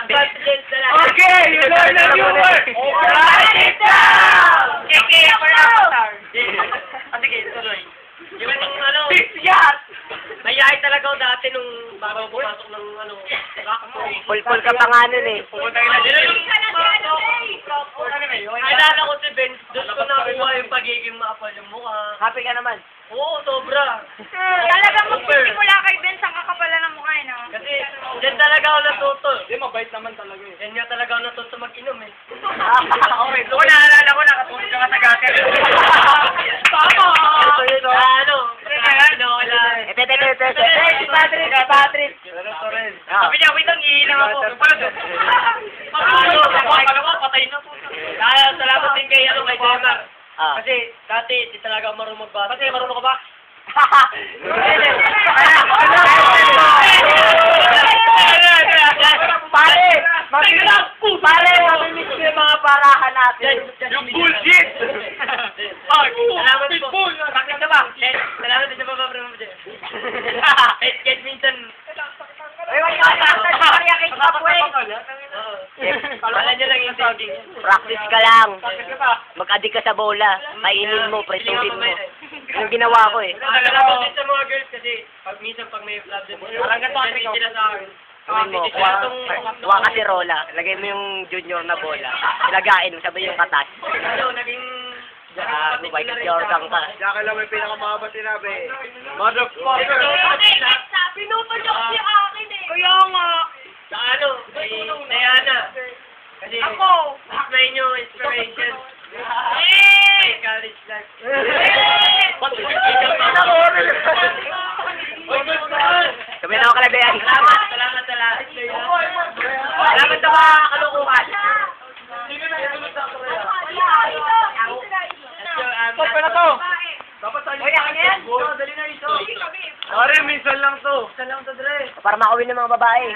confidence na lang. Okay, you learn a new word! Write it down! Kiki, for avatar. Sige, tuloy. Yung ano, Pisyat! mayahay talaga ako dati nung bago pumasok ng ano, Pulpul ka pa nga nun eh. Pumunta ka na dito. Alala ko si Ben, doon ko nakuha yung pagiging maapal yung mukha. Happy ka naman. Oo, sobra. Talagang magsisimula kay Ben sa kakapala ng mukha, no? Kasi dyan talaga ako natuto. Hindi, mabait naman talaga eh. Yan nga talaga ako natuto mag-inom eh. Okay, so naalala ko, nakatulog ka sa gakel. Tama! Ano? Si Patrick. Sabi niya, wait lang, iilang ako. Patay na po. Salamat din kay Demar. Kasi dati, di talaga ako marunong magbasa. Kasi marunong ka ba? Pare, mamimiss ko yung mga barahan natin. Yung bullshit! Salamat po. Bakit na ba? Salamat din sa bababra mo dyan. Kahit minsan... Ay, wala ka. Kaya kay Kapweng. Kala niya lang yung thinking. Practice ka lang. Mag-addict ka sa bola. Kainin mo, presuhin mo. Yung ginawa ko eh. Salamat din sa mga girls kasi minsan pag may vlog din. Parang ganito sila sa akin. Gawin mo, kuha ka si Rola. Lagay mo yung junior na bola. Ilagain mo, sabay yung katas. Naging... White Jordan ka. Diyan ka lang may pinakamahaba sinabi. Motherfucker! Pinupalok si akin eh. Kaya nga. Sa ano? Diana. Kasi... Ako. Explain nyo inspiration. Eh! College life. Sabi na ako kalabayan. Salamat sa lahat. Salamat sa mga kalukuhan. Stop ka na to! Dapat tayo. Oy, akin yan. Dali na ito. Pare, minsan lang to. Minsan lang to, Dre. Para makawin ng mga babae.